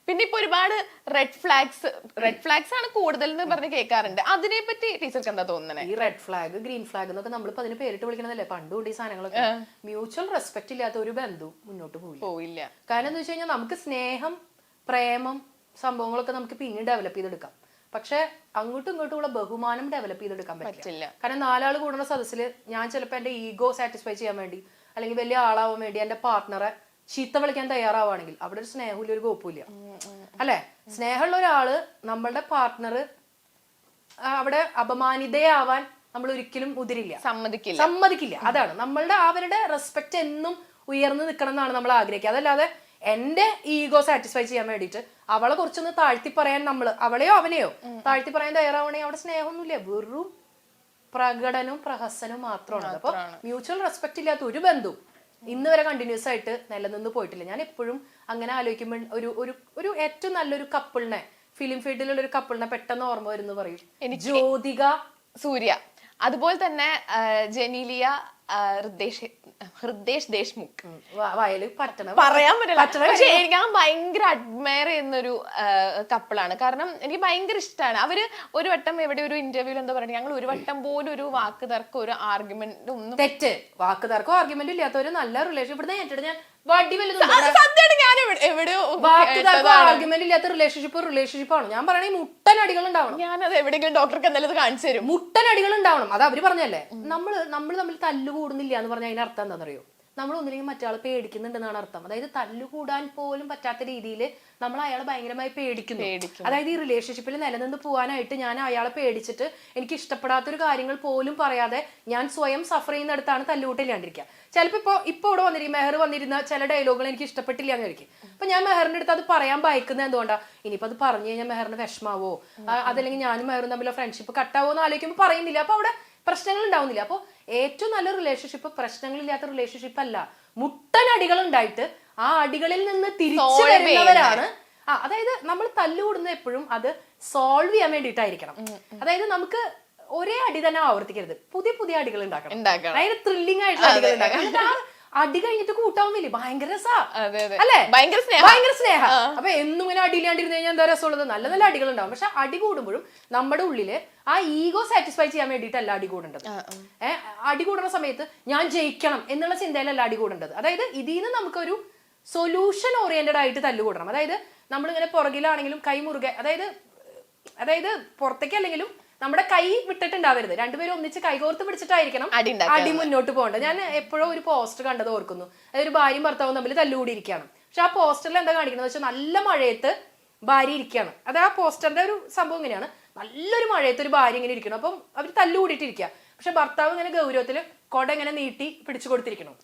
പിന്നെ ഇപ്പൊ ഒരുപാട് റെഡ് ഫ്ലാഗ്സ് ആണ് കൂടുതൽ എന്ന് പറഞ്ഞ് കേൾക്കാറുണ്ട്. അതിനെ പറ്റി ടീച്ചർക്ക് എന്താ തോന്നുന്നത്? ഈ റെഡ് ഫ്ലാഗ് ഗ്രീൻ ഫ്ലാഗ് എന്നൊക്കെ നമ്മളിപ്പോ അതിന് പേരിട്ട് വിളിക്കണതല്ലേ പണ്ടുകൊണ്ട് ഈ സാധനങ്ങളൊക്കെ. മ്യൂച്വൽ റെസ്പെക്ട് ഇല്ലാത്ത ഒരു ബന്ധവും മുന്നോട്ട് പോയില്ല. കാരണം എന്താ വെച്ച് കഴിഞ്ഞാൽ നമുക്ക് സ്നേഹം, പ്രേമം സംഭവങ്ങളൊക്കെ നമുക്ക് പിന്നീട് ഡെവലപ്പ് ചെയ്തെടുക്കാം. പക്ഷെ അങ്ങോട്ടും ഇങ്ങോട്ടും ഉള്ള ബഹുമാനം ഡെവലപ്പ് ചെയ്തെടുക്കാൻ പറ്റില്ല. കാരണം 4 ആൾ കൂടുന്ന സദസ്സിൽ ഞാൻ ചിലപ്പോൾ എന്റെ ഈഗോ സാറ്റിസ്ഫൈ ചെയ്യാൻ വേണ്ടി അല്ലെങ്കിൽ വലിയ ആളാവാൻ വേണ്ടി എന്റെ പാർട്ട്ണറെ ചീത്ത വിളിക്കാൻ തയ്യാറാവുകയാണെങ്കിൽ അവിടെ ഒരു സ്നേഹമില്ല, ഒരു കോപ്പില്ല. അല്ലെ? സ്നേഹമുള്ള ഒരാള് നമ്മളുടെ പാർട്ട്ണർ അവിടെ അപമാനിതയാവാൻ നമ്മൾ ഒരിക്കലും സമ്മതിക്കില്ല. അതാണ് നമ്മളുടെ അവരുടെ റെസ്പെക്ട് എന്നും ഉയർന്നു നിൽക്കണം എന്നാണ് നമ്മൾ ആഗ്രഹിക്കുക. അതല്ലാതെ എന്റെ ഈഗോ സാറ്റിസ്ഫൈ ചെയ്യാൻ വേണ്ടിയിട്ട് അവളെ കുറച്ചൊന്ന് താഴ്ത്തി പറയാൻ അവളെയോ അവനെയോ താഴ്ത്തി പറയാൻ തയ്യാറാവണമെങ്കിൽ അവിടെ സ്നേഹമൊന്നുമില്ല, വെറും പ്രകടനവും പ്രഹസനവും മാത്രമാണ്. അപ്പൊ മ്യൂച്വൽ റെസ്പെക്ട് ഇല്ലാത്ത ഒരു ബന്ധവും ഇന്ന് വരെ കണ്ടിന്യൂസ് ആയിട്ട് നിലനിന്ന് പോയിട്ടില്ല. ഞാൻ എപ്പോഴും അങ്ങനെ ആലോചിക്കുമ്പോൾ ഒരു ഏറ്റവും നല്ലൊരു കപ്പിളിനെ, ഫിലിം ഫീൽഡിലുള്ള ഒരു കപ്പിളിനെ പെട്ടെന്ന് ഓർമ്മ വരുന്നു പറയും ജ്യോതിക സൂര്യ, അതുപോലെ തന്നെ ജനീലിയ, ഹൃദേശ് ദേശ്മുഖ്. പറയാൻ പറ്റില്ല, പക്ഷെ ഞാൻ ഭയങ്കര അഡ്മയർ ചെയ്യുന്നൊരു കപ്പിളാണ്. കാരണം എനിക്ക് ഭയങ്കര ഇഷ്ടമാണ് അവര്. ഒരു വട്ടം എവിടെ ഒരു ഇന്റർവ്യൂല് എന്താ പറയുക, ഞങ്ങൾ ഒരു വട്ടം പോലും ഒരു വാക്ക് തർക്കം, ഒരു ആർഗ്യുമെന്റ് ഒന്നും തെറ്റ് വാക്ക് തർക്കം ആർഗ്യുമെന്റ് ഇല്ലാത്ത ഒരു നല്ല റിലേഷൻ ഇവിടുന്ന് ഞാൻ ആർഗ്യുമെന്റ് ഇല്ലാത്ത റിലേഷൻഷിപ്പാണ് ഞാൻ പറയണേ. മുട്ടൻ അടികൾ ഉണ്ടാവണം. ഞാനത് എവിടെയെങ്കിലും ഡോക്ടർക്ക് എന്തായാലും കാണിച്ചു തരും. മുട്ടൻ അടികൾ ഉണ്ടാവണം. അത് അവര് പറഞ്ഞല്ലേ. നമ്മൾ തമ്മിൽ തല്ലുകൂടുന്നില്ല എന്ന് പറഞ്ഞാൽ അതിന്റെ അർത്ഥം എന്താണെന്നറിയോ? നമ്മൾ ഒന്നില്ലെങ്കിൽ മറ്റാൾ പേടിക്കുന്നുണ്ടെന്നാണ് അർത്ഥം. അതായത് തല്ലുകൂടാൻ പോലും പറ്റാത്ത രീതിയിൽ നമ്മൾ അയാളെ ഭയങ്കരമായി പേടിക്കുന്നു. അതായത് ഈ റിലേഷൻഷിപ്പിൽ നിലനിന്ന് പോകാനായിട്ട് ഞാൻ അയാളെ പേടിച്ചിട്ട് എനിക്ക് ഇഷ്ടപ്പെടാത്തൊരു കാര്യങ്ങൾ പോലും പറയാതെ ഞാൻ സ്വയം സഫർ ചെയ്യുന്നിടത്താണ് തല്ലുകൂട്ടില്ലാണ്ടിരിക്കുക. ചിലപ്പോൾ ഇപ്പൊ ഇവിടെ മെഹർ വന്നിരുന്ന ചില ഡയലോഗുകൾ എനിക്ക് ഇഷ്ടപ്പെട്ടില്ല എന്ന് ചോദിക്കും. അപ്പൊ ഞാൻ മെഹറിന്റെ അടുത്ത് അത് പറയാൻ ഭയക്കുന്നത് എന്തുകൊണ്ടാ? ഇനിയിപ്പോ അത് പറഞ്ഞു കഴിഞ്ഞാൽ മെഹറിന് വിഷമാവോ, അതല്ലെങ്കിൽ ഞാനും മെഹറും തമ്മിലുള്ള ഫ്രണ്ട്ഷിപ്പ് കട്ടാവോ എന്ന് ആലോചിക്കുമ്പോൾ പറയുന്നില്ല. അപ്പൊ അവിടെ പ്രശ്നങ്ങൾ ഉണ്ടാവുന്നില്ല. അപ്പോൾ ഏറ്റവും നല്ല റിലേഷൻഷിപ്പ് പ്രശ്നങ്ങളില്ലാത്ത റിലേഷൻഷിപ്പ് അല്ല, മുട്ടൻ അടികൾ ഉണ്ടായിട്ട് ആ അടികളിൽ നിന്ന് തിരിച്ചു വരുന്നവരാണ്. അതായത് നമ്മൾ തല്ലുകൂടുന്ന എപ്പോഴും അത് സോൾവ് ചെയ്യാൻ വേണ്ടിയിട്ടായിരിക്കണം. അതായത് നമുക്ക് ഒരേ അടി തന്നെ ആവർത്തിക്കരുത്, പുതിയ പുതിയ അടികൾ ഉണ്ടാക്കണം. അതായത് ത്രില്ലിംഗ് ആയിട്ടുള്ള അടികൾ ഉണ്ടാക്കണം. അടി കഴിഞ്ഞിട്ട് കൂട്ടാവുന്നില്ലേ, ഭയങ്കര രസാ അല്ലെ, ഭയങ്കര സ്നേഹം. അപ്പൊ എന്നും ഇങ്ങനെ അടിയിലാണ്ടിരുന്ന് കഴിഞ്ഞാൽ എന്താ രസമുള്ളത്? നല്ല നല്ല അടികൾ ഉണ്ടാവും. പക്ഷെ അടി കൂടുമ്പോഴും നമ്മുടെ ഉള്ളില് ആ ഈഗോ സാറ്റിസ്ഫൈ ചെയ്യാൻ വേണ്ടിയിട്ടല്ല അടി കൂടേണ്ടത്. അടി കൂടുന്ന സമയത്ത് ഞാൻ ജയിക്കണം എന്നുള്ള ചിന്തയിലല്ല അടി കൂടേണ്ടത്. അതായത് ഇതിന്ന് നമുക്കൊരു സൊല്യൂഷൻ ഓറിയന്റഡ് ആയിട്ട് തല്ലുകൂടണം. അതായത് നമ്മളിങ്ങനെ പുറകിലാണെങ്കിലും കൈ മുറുകെ, അതായത് പുറത്തേക്ക് അല്ലെങ്കിലും നമ്മുടെ കൈ വിട്ടിട്ടുണ്ടാവരുത്. രണ്ടുപേരും ഒന്നിച്ച് കൈകോർത്ത് പിടിച്ചിട്ടായിരിക്കണം അടി മുന്നോട്ട് പോകേണ്ടത്. ഞാൻ എപ്പോഴും ഒരു പോസ്റ്റർ കണ്ടത് ഓർക്കുന്നു. അതായത് ഒരു ഭാര്യയും ഭർത്താവും തമ്മിൽ തല്ലുകൂടിയിരിക്കുകയാണ്. പക്ഷെ ആ പോസ്റ്ററിൽ എന്താ കാണിക്കുന്നത് വെച്ചാൽ നല്ല മഴയത്ത് ഭാര്യ ഇരിക്കുകയാണ്. അത് ആ പോസ്റ്ററിന്റെ ഒരു സംഭവം ഇങ്ങനെയാണ്. നല്ലൊരു മഴയത്ത് ഒരു ഭാര്യ ഇങ്ങനെ ഇരിക്കണം. അപ്പം അവർ തല്ലുകൂടിയിട്ടിരിക്കുക. പക്ഷെ ഭർത്താവ് ഇങ്ങനെ ഗൗരവത്തില് കൊട ഇങ്ങനെ നീട്ടി പിടിച്ചു കൊടുത്തിരിക്കണം.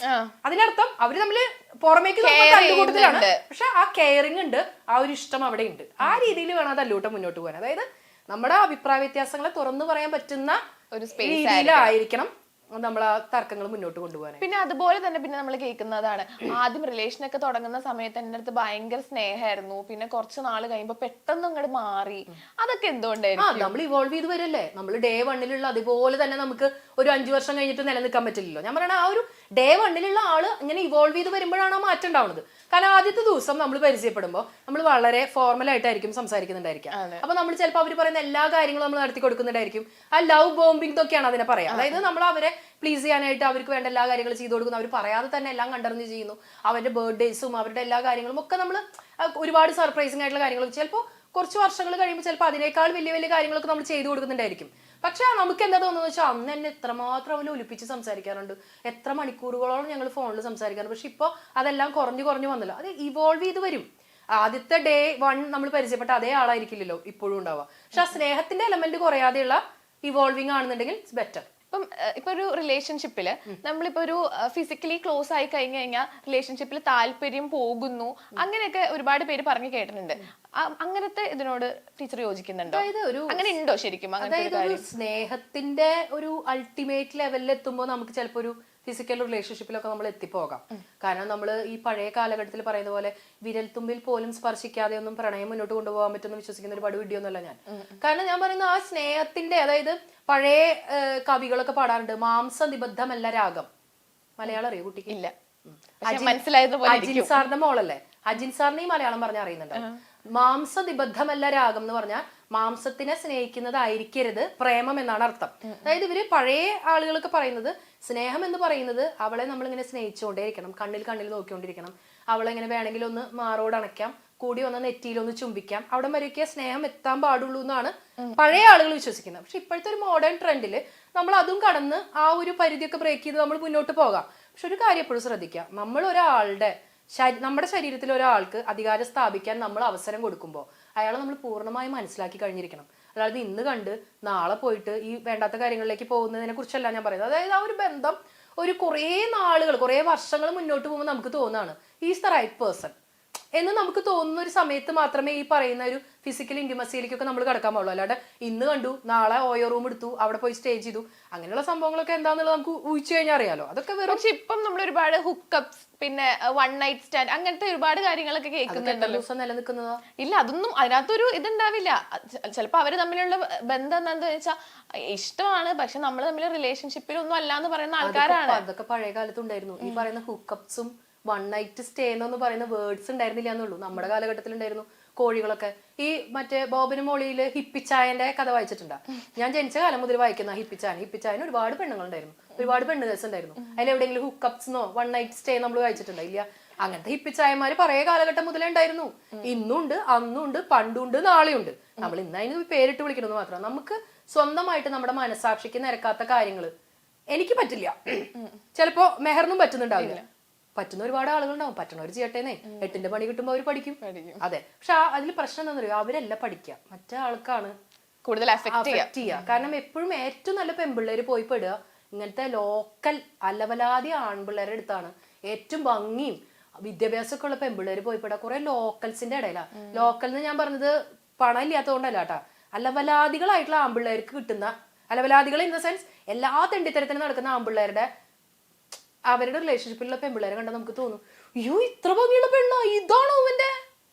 അതിനർത്ഥം അവര് തമ്മില് പുറമേക്ക് തല്ലുകൂട്ടത്തിലാണ്, പക്ഷെ ആ കെയറിംഗ് ഉണ്ട്, ആ ഒരു ഇഷ്ടം അവിടെ ഉണ്ട്. ആ രീതിയിൽ വേണം ആ തല്ലുകൂട്ടം മുന്നോട്ട് പോകാൻ. അതായത് നമ്മുടെ അഭിപ്രായ വ്യത്യാസങ്ങളെ തുറന്നു പറയാൻ പറ്റുന്ന ഒരു രീതിയിലായിരിക്കണം നമ്മൾ ആ തർക്കങ്ങൾ മുന്നോട്ട് കൊണ്ടുപോകാൻ. പിന്നെ അതുപോലെ തന്നെ പിന്നെ നമ്മൾ കേൾക്കുന്നതാണ്, ആദ്യം റിലേഷനൊക്കെ തുടങ്ങുന്ന സമയത്ത് എൻ്റെ അടുത്ത് ഭയങ്കര സ്നേഹമായിരുന്നു, പിന്നെ കുറച്ച് നാൾ കഴിയുമ്പോൾ പെട്ടെന്ന് അങ്ങോട്ട് മാറി. അതൊക്കെ എന്തുകൊണ്ടായിരിക്കും? നമ്മൾ ഇവോൾവ് ചെയ്ത് വരല്ലേ. നമ്മൾ ഡേ 1 അതുപോലെ തന്നെ നമുക്ക് ഒരു 5 വർഷം കഴിഞ്ഞിട്ട് നിലനിൽക്കാൻ പറ്റില്ലല്ലോ. ഞാൻ പറയണ ആ ഒരു ഡേ 1 ആള് ഇങ്ങനെ ഇവോൾവ് ചെയ്ത് വരുമ്പോഴാണ് ആ മാറ്റം ഉണ്ടാവുന്നത്. കാരണം ആദ്യത്തെ ദിവസം നമ്മൾ പരിചയപ്പെടുമ്പോൾ നമ്മൾ വളരെ ഫോർമൽ ആയിട്ടായിരിക്കും സംസാരിക്കുന്നുണ്ടായിരിക്കും. അപ്പൊ നമ്മൾ ചിലപ്പോൾ അവർ പറയുന്ന എല്ലാ കാര്യങ്ങളും നമ്മൾ നടത്തി കൊടുക്കുന്നുണ്ടായിരിക്കും. ആ ലവ് ബോംബിംഗ് ഒക്കെയാണ് അതിനെ പറയാം. അതായത് നമ്മൾ അവരെ പ്ലീസ് ചെയ്യാനായിട്ട് അവർക്ക് വേണ്ട എല്ലാ കാര്യങ്ങളും ചെയ്തു കൊടുക്കുന്നു. അവർ പറയാതെ തന്നെ എല്ലാം കണ്ടറിഞ്ഞ് ചെയ്യുന്നു. അവരുടെ ബർത്ത്ഡേസും അവരുടെ എല്ലാ കാര്യങ്ങളും ഒക്കെ നമ്മൾ ഒരുപാട് സർപ്രൈസിങ് ആയിട്ടുള്ള കാര്യങ്ങളും ചിലപ്പോൾ കുറച്ച് വർഷങ്ങൾ കഴിയുമ്പോൾ ചിലപ്പോൾ അതിനേക്കാൾ വലിയ വലിയ കാര്യങ്ങളൊക്കെ നമ്മൾ ചെയ്തു കൊടുക്കുന്നുണ്ടായിരിക്കും. പക്ഷെ നമുക്ക് എന്താ തോന്നുന്നത് വെച്ചാൽ അന്ന് എന്നെ എത്രമാത്രം അവന് ഒലിപ്പിച്ച് സംസാരിക്കാറുണ്ട്, എത്ര മണിക്കൂറുകളോളം ഞങ്ങൾ ഫോണിൽ സംസാരിക്കാറുണ്ട്. പക്ഷെ ഇപ്പോൾ അതെല്ലാം കുറഞ്ഞു വന്നല്ലോ. അത് ഇവോൾവ് ചെയ്ത് വരും. ആദ്യത്തെ ഡേ 1 നമ്മൾ പരിചയപ്പെട്ട അതേ ആളായിരിക്കില്ലല്ലോ ഇപ്പോഴും ഉണ്ടാവുക. പക്ഷെ ആ സ്നേഹത്തിന്റെ എലമെന്റ് കുറയാതെയുള്ള ഇവോൾവിംഗ് ആണെന്നുണ്ടെങ്കിൽ ഇറ്റ്സ് ബെറ്റർ. ഇപ്പൊ ഒരു റിലേഷൻഷിപ്പില് നമ്മളിപ്പോ ഒരു ഫിസിക്കലി ക്ലോസ് ആയി കഴിഞ്ഞു കഴിഞ്ഞാൽ റിലേഷൻഷിപ്പിൽ താല്പര്യം പോകുന്നു, അങ്ങനെയൊക്കെ ഒരുപാട് പേര് പറഞ്ഞു കേട്ടിട്ടുണ്ട്. അങ്ങനത്തെ ഇതിനോട് ടീച്ചർ യോജിക്കുന്നുണ്ടോ? അങ്ങനെ ഉണ്ടോ ശരിക്കും? അതായത് സ്നേഹത്തിന്റെ ഒരു അൾട്ടിമേറ്റ് ലെവലിൽ എത്തുമ്പോൾ നമുക്ക് ചിലപ്പോ ഒരു ഫിസിക്കൽ റിലേഷൻഷിപ്പിലൊക്കെ നമ്മൾ എത്തിപ്പോകാം. കാരണം നമ്മൾ ഈ പഴയ കാലഘട്ടത്തിൽ പറയുന്ന പോലെ വിരൽത്തുമ്പിൽ പോലും സ്പർശിക്കാതെ ഒന്നും പ്രണയം മുന്നോട്ട് കൊണ്ടുപോകാൻ പറ്റുമെന്ന് വിശ്വസിക്കുന്ന ഒരു പടുവിഡിയോ ഒന്നുമല്ല ഞാൻ. കാരണം ഞാൻ പറയുന്ന ആ സ്നേഹത്തിന്റെ, അതായത് പഴയ കവികളൊക്കെ പാടാറുണ്ട്, മാംസനിബദ്ധമല്ല രാഗം. മലയാളം അറിയോ കുട്ടിക്ക്? ഇല്ല. അജിൻ സാറിന്റെ മോളല്ലേ, അജിൻ സാറിന് ഈ മലയാളം പറഞ്ഞ അറിയുന്നുണ്ട്. മാംസനിബദ്ധമല്ല രാഗം എന്ന് പറഞ്ഞാൽ മാംസത്തിനെ സ്നേഹിക്കുന്നതായിരിക്കരുത് പ്രേമം എന്നാണ് അർത്ഥം. അതായത് ഇവര് പഴയ ആളുകളൊക്കെ പറയുന്നത് സ്നേഹം എന്ന് പറയുന്നത് അവളെ നമ്മളിങ്ങനെ സ്നേഹിച്ചുകൊണ്ടേയിരിക്കണം, കണ്ണിൽ നോക്കിക്കൊണ്ടിരിക്കണം, അവളെ ഇങ്ങനെ വേണമെങ്കിൽ ഒന്ന് മാറോട് അണയ്ക്കാം, കൂടി വന്ന നെറ്റിയിലൊന്ന് ചുംബിക്കാം, അവിടെ വരെയൊക്കെ സ്നേഹം എത്താൻ പാടുള്ളൂ എന്നാണ് പഴയ ആളുകൾ വിശ്വസിക്കുന്നത്. പക്ഷെ ഇപ്പോഴത്തെ ഒരു മോഡേൺ ട്രെൻഡില് നമ്മൾ അതും കടന്ന് ആ ഒരു പരിധിയൊക്കെ ബ്രേക്ക് ചെയ്ത് നമ്മൾ മുന്നോട്ട് പോകാം. പക്ഷെ ഒരു കാര്യം എപ്പോഴും ശ്രദ്ധിക്കുക, നമ്മൾ ഒരാളുടെ നമ്മുടെ ശരീരത്തിൽ ഒരാൾക്ക് അധികാരം സ്ഥാപിക്കാൻ നമ്മൾ അവസരം കൊടുക്കുമ്പോൾ അയാളെ നമ്മൾ പൂർണ്ണമായി മനസ്സിലാക്കി കഴിഞ്ഞിരിക്കണം. അതായത് ഇന്ന് കണ്ട് നാളെ പോയിട്ട് ഈ വേണ്ടാത്ത കാര്യങ്ങളിലേക്ക് പോകുന്നതിനെ കുറിച്ചല്ല ഞാൻ പറയുന്നത്. അതായത് ആ ഒരു ബന്ധം ഒരു കുറേ നാളുകൾ, കുറേ വർഷങ്ങൾ മുന്നോട്ട് പോകുമ്പോൾ നമുക്ക് തോന്നുകയാണ് ഈസ് ദ റൈറ്റ് പേഴ്സൺ എന്ന് നമുക്ക് തോന്നുന്ന ഒരു സമയത്ത് മാത്രമേ ഈ പറയുന്ന ഒരു ഫിസിക്കൽ ഇന്റിമസിയിലേക്കൊക്കെ നമ്മൾ കിടക്കാൻ പാടുള്ളൂ. അല്ലാണ്ട് ഇന്ന് കണ്ടു നാളെ ഓയോ റൂം എടുത്തു അവിടെ പോയി സ്റ്റേ ചെയ്തു അങ്ങനെയുള്ള സംഭവങ്ങളൊക്കെ എന്താണെന്നുള്ളത് നമുക്ക് ഊഹിച്ചു കഴിഞ്ഞാൽ അറിയാലോ. അതൊക്കെ വെറും. പക്ഷെ ഇപ്പം നമ്മൾ ഒരുപാട് ഹുക്കപ്സ് പിന്നെ വൺ നൈറ്റ് സ്റ്റാൻഡ് അങ്ങനത്തെ ഒരുപാട് കാര്യങ്ങളൊക്കെ കേൾക്കുന്നുണ്ടല്ലോ. ദിവസം നിലനിൽക്കുന്നതാ? ഇല്ല, അതൊന്നും അതിനകത്തൊരു ഇതുണ്ടാവില്ല. ചിലപ്പോ അവര് തമ്മിലുള്ള ബന്ധം എന്താന്ന് വെച്ചാൽ ഇഷ്ടമാണ്, പക്ഷെ നമ്മൾ തമ്മിൽ റിലേഷൻഷിപ്പിലൊന്നും അല്ല എന്ന് പറയുന്ന ആൾക്കാരാണ്. അതൊക്കെ പഴയ കാലത്തുണ്ടായിരുന്നു. ഈ പറയുന്ന ഹുക്കപ്സും വൺ നൈറ്റ് സ്റ്റേ എന്ന് പറയുന്ന വേർഡ്സ് ഉണ്ടായിരുന്നില്ല എന്നുള്ളൂ. നമ്മുടെ കാലഘട്ടത്തിൽ ഉണ്ടായിരുന്നു. കോഴികളൊക്കെ ഈ മറ്റേ ബോബനും മോളിയില് ഹിപ്പിച്ചായന്റെ കഥ വായിച്ചിട്ടുണ്ടാ? ഞാൻ ജനിച്ച കാലം മുതൽ വായിക്കുന്ന ഹിപ്പിച്ചായന് ഒരുപാട് പെണ്ണുങ്ങളുണ്ടായിരുന്നു, ഒരുപാട് പെണ്ണുകേഴ്സ് ഉണ്ടായിരുന്നു. അതിലെവിടെയെങ്കിലും ഹുക്കപ്സ്ന്നോ വൺ നൈറ്റ് സ്റ്റേ നമ്മൾ വായിച്ചിട്ടുണ്ടോ? ഇല്ല. അങ്ങനത്തെ ഹിപ്പിച്ചായന്മാര് പഴയ കാലഘട്ടം മുതലേ ഉണ്ടായിരുന്നു. ഇന്നുണ്ട്, അന്നുണ്ട്, പണ്ടുണ്ട്, നാളെയുണ്ട്. നമ്മൾ ഇന്ന് അതിന് പേരിട്ട് വിളിക്കണമെന്ന് മാത്രം. നമുക്ക് സ്വന്തമായിട്ട് നമ്മുടെ മനസാക്ഷിക്ക് നിരക്കാത്ത കാര്യങ്ങള് എനിക്ക് പറ്റില്ല, ചിലപ്പോ മെഹറിനും പറ്റുന്നുണ്ടാവില്ല. പറ്റുന്ന ഒരുപാട് ആളുകളുണ്ടാവും, പറ്റണവർ ചെയ്യട്ടേന്നേ. 8ന്റെ പണി കിട്ടുമ്പോൾ അവർ പഠിക്കും. അതെ. പക്ഷെ അതിൽ പ്രശ്നം എന്താണെന്ന് അറിയോ? അവരല്ല പഠിക്കുക, മറ്റേ ആൾക്കാണ് കൂടുതൽ അഫക്റ്റ് ചെയ്യുക. കാരണം എപ്പോഴും ഏറ്റവും നല്ല പെൺപിള്ളേര് പോയി പെടുക ഇങ്ങനത്തെ ലോക്കൽ അലവലാതി ആൺപിള്ളേരുടെ അടുത്താണ്. ഏറ്റവും ഭംഗിയും വിദ്യാഭ്യാസമൊക്കെ ഉള്ള പെൺപിള്ളേര് പോയി പെടുക കുറെ ലോക്കൽസിന്റെ ഇടയിലാ. ലോക്കൽ എന്ന് ഞാൻ പറഞ്ഞത് പണം ഇല്ലാത്തതുകൊണ്ടല്ല കേട്ടാ. അലവലാദികളായിട്ടുള്ള ആൺപിള്ളേർക്ക് കിട്ടുന്ന, അലവലാദികൾ ഇൻ ദ സെൻസ് എല്ലാ തെണ്ടിത്തരത്തിനും നടക്കുന്ന ആൺപിള്ളേരുടെ അവരുടെ റിലേഷൻഷിപ്പിലുള്ള പെൺപിള്ളേരെ കണ്ടാൽ നമുക്ക് തോന്നും, അയ്യോ ഇത്ര ഭംഗിയുള്ള പെണ്ണ, ഇതാണോ അവന്റെ?